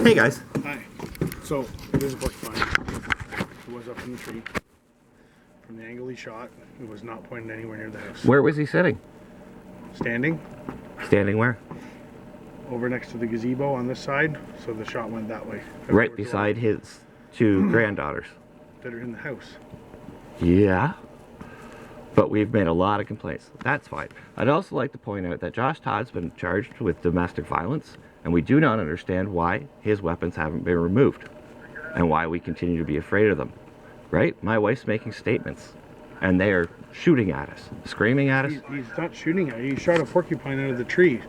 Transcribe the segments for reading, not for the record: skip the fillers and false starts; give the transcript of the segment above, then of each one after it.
Hey guys. Hi. So, there's a porcupine. It was up in the tree. From the angle he shot, it was not pointed anywhere near the house. Where was he sitting? Standing Standing where? over next to the gazebo on this side, so the shot went that way. Right beside his two granddaughters. That are in the house. Yeah. But we've made a lot of complaints. That's fine. I'd also like to point out that Josh Todd's been charged with domestic violence, and we do not understand why his weapons haven't been removed and why we continue to be afraid of them. Right? My wife's making statements, and they are shooting at us, screaming at us. He's not shooting at you. He shot a porcupine out of the tree.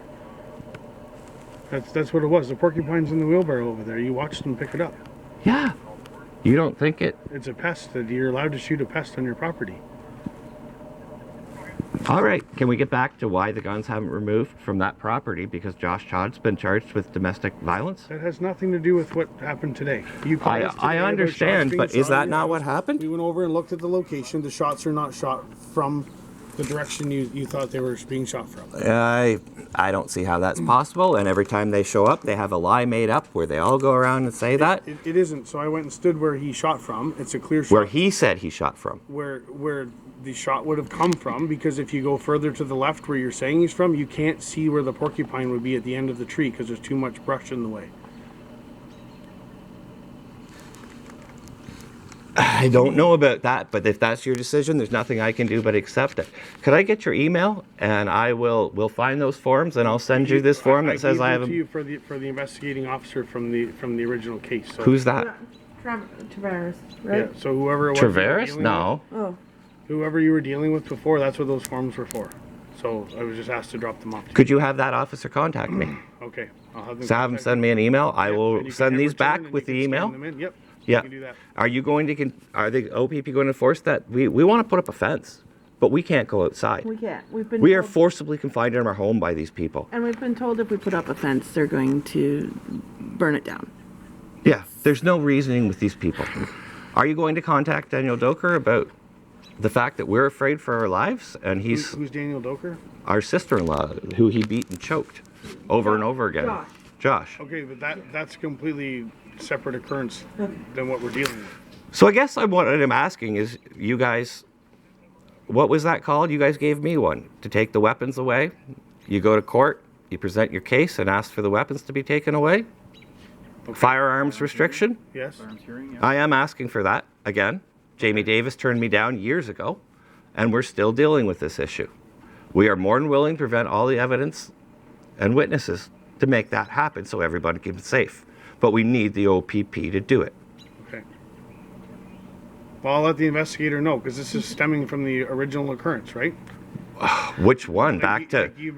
That's what it was. The porcupine's in the wheelbarrow over there. You watched him pick it up. Yeah. You don't think it? It's a pest. That you're allowed to shoot a pest on your property. All right. Can we get back to why the guns haven't removed from that property? Because Josh Todd's been charged with domestic violence? That has nothing to do with what happened today. You called us today I about understand, shots but being is shot that in not your what house. happened? We went over and looked at the location. The shots are not shot from the direction you thought they were being shot from. I don't see how that's possible, and every time they show up, they have a lie made up where they all go around and say that. It isn't. So I went and stood where he shot from. It's a clear shot. Where he said he shot from. Where the shot would have come from, because if you go further to the left where you're saying he's from, you can't see where the porcupine would be at the end of the tree because there's too much brush in the way. I don't know about that, but if that's your decision, there's nothing I can do but accept it. Could I get your email, and we'll find those forms, and I'll send you this form that says I have gave a... them to you for the investigating officer from the original case. So, Who's that? Tavares, right? Yeah. So whoever it was you were Tavares? dealing No. Oh, with- whoever you were dealing with before, that's what those forms were for. So I was just asked to drop them off. Could you have that officer contact me? Okay. I'll have them. So have him contact send you. me an email. I Yep, and will you can send have these return back and with you the can email. scan them in. Yep. Yeah. You can do that. Are you going to? Are the OPP going to enforce that? We want to put up a fence, but we can't go outside. we can't. We've been We are told, forcibly confined in our home by these people. and we've been told if we put up a fence, they're going to burn it down. Yeah, there's no reasoning with these people. Are you going to contact Daniel Doker about the fact that we're afraid for our lives, and he's Who's Daniel Doker? our sister-in-law, who he beat and choked over and over again? Josh. Josh. Okay, but that's a completely separate occurrence than what we're dealing with. So I guess what I'm asking is, you guys, what was that called? You guys gave me one to take the weapons away. You go to court, you present your case and ask for the weapons to be taken away. Firearms restriction. Yes. I am asking for that again. Jamie Davis turned me down years ago, and we're still dealing with this issue. We are more than willing to prevent all the evidence and witnesses to make that happen so everybody can be safe. But we need the OPP to do it. Okay. Well, I'll let the investigator know, because this is stemming from the original occurrence, right? Which one? Like Back to you-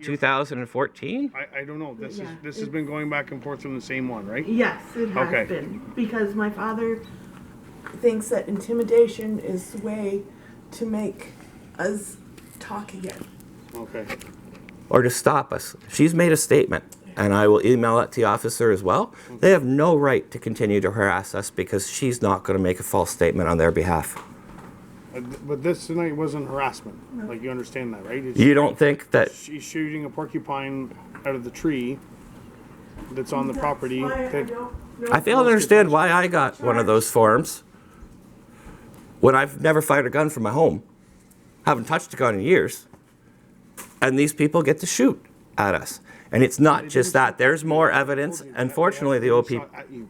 2014? I don't know. This Yeah, has been going back and forth from the same one, right? Yes, it has Okay. been. Because my father thinks that intimidation is the way to make us talk again. Okay. Or to stop us. She's made a statement, and I will email it to the officer as well. They have no right to continue to harass us because she's not going to make a false statement on their behalf. But this tonight wasn't harassment. Like, you understand that, right? It's, You don't think that... she's shooting a porcupine out of the tree that's on the property. That's why I That, don't know. I fail to understand why I got one of those forms when I've never fired a gun from my home, haven't touched a gun in years, and these people get to shoot at us. And it's not just that. There's more evidence. Unfortunately, the OP... At you.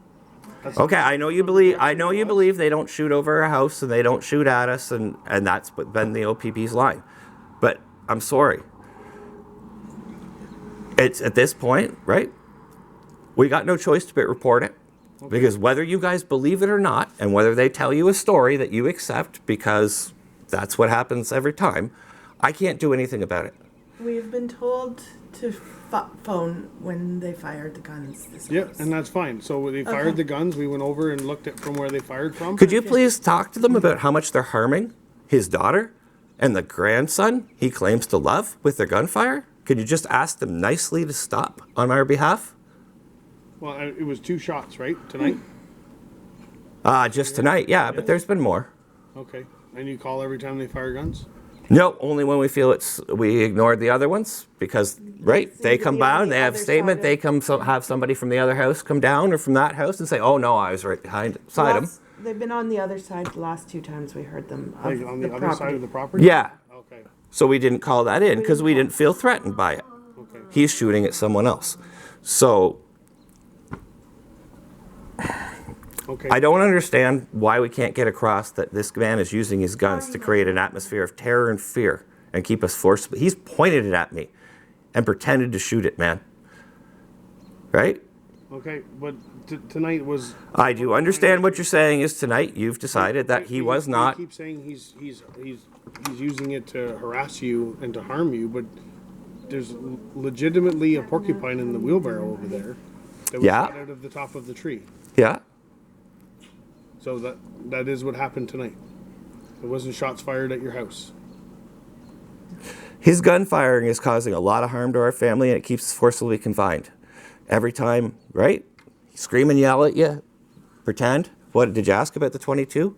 That's- Okay, I know you believe they don't shoot over our house and they don't shoot at us, and that's been the OPP's line. But I'm sorry. It's at this point, right? We got no choice but report it. Because whether you guys believe it or not, and whether they tell you a story that you accept because that's what happens every time, I can't do anything about it. We've been told to phone when they fired the guns this Yeah, house. and that's fine. So when they fired the guns, we went over and looked at from where they fired from. Could you please talk to them about how much they're harming his daughter and the grandson he claims to love with their gunfire? Could you just ask them nicely to stop on our behalf? Well, it was 2 shots, right, tonight? Just tonight, yeah, but there's been more. Okay. And you call every time they fire guns? No, only when we feel we ignored the other ones because, right, seem they to come be on down, the they have other statement, side they of- come have somebody from the other house come down or from that house and say, oh no, I was right behind beside him. They've been on the other side the last 2 times we heard them. Of Like on the other property. side of the property? Yeah, Okay, so we didn't call that in because we didn't feel threatened by it. okay. He's shooting at someone else. So Okay. I don't understand why we can't get across that this man is using his guns to create an atmosphere of terror and fear and keep us forcibly. He's pointed it at me and pretended to shoot it, man. Right? Okay, but tonight was. I do understand what you're saying is tonight you've decided that he was You not. keep saying he's using it to harass you and to harm you, but there's legitimately a porcupine in the wheelbarrow over there that was Yeah. shot out of the top of the tree. Yeah. So that is what happened tonight. It wasn't shots fired at your house. His gun firing is causing a lot of harm to our family and it keeps us forcibly confined. Every time, right? Scream and yell at you. Pretend. What, did you ask about the 22?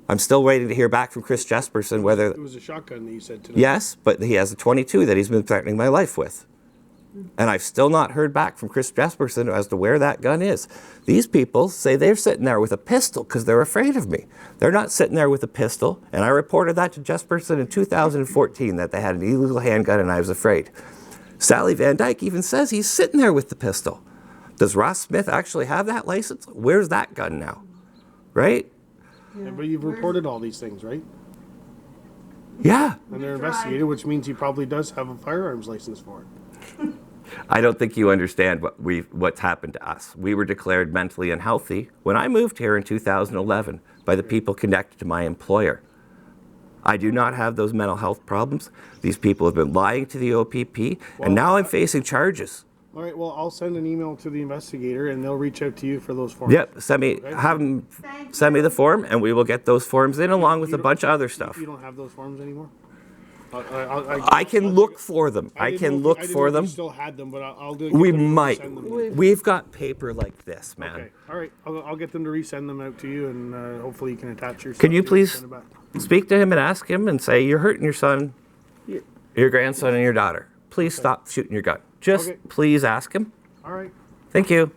I'm still waiting to hear back from Chris Jesperson whether. It was a shotgun that you said tonight. Yes, but he has a 22 that he's been threatening my life with. And I've still not heard back from Chris Jesperson as to where that gun is. These people say they're sitting there with a pistol because they're afraid of me. They're not sitting there with a pistol. And I reported that to Jesperson in 2014 that they had an illegal handgun and I was afraid. Sally Van Dyke even says he's sitting there with the pistol. Does Ross Smith actually have that license? Where's that gun now? Right? Yeah, but you've reported all these things, right? Yeah. And they're investigated, which means he probably does have a firearms license for it. I don't think you understand what's happened to us. We were declared mentally unhealthy when I moved here in 2011 by the people connected to my employer. I do not have those mental health problems. These people have been lying to the OPP, and now I'm facing charges. All right, well, I'll send an email to the investigator and they'll reach out to you for those forms. Yep, have them send me the form, and we will get those forms in along with You a don't- bunch of other stuff. You don't have those forms anymore? I can look for them. I can look for them. You still had them, but I'll do. We get them to might. resend them. We've got paper like this, man. Okay, all right. I'll get them to resend them out to you, and hopefully you can attach your. Can you stuff and please send it back. speak to him and ask him and say, you're hurting your son, your grandson, and your daughter. Please stop shooting your gun. Just Okay. please ask him. All right. Thank you.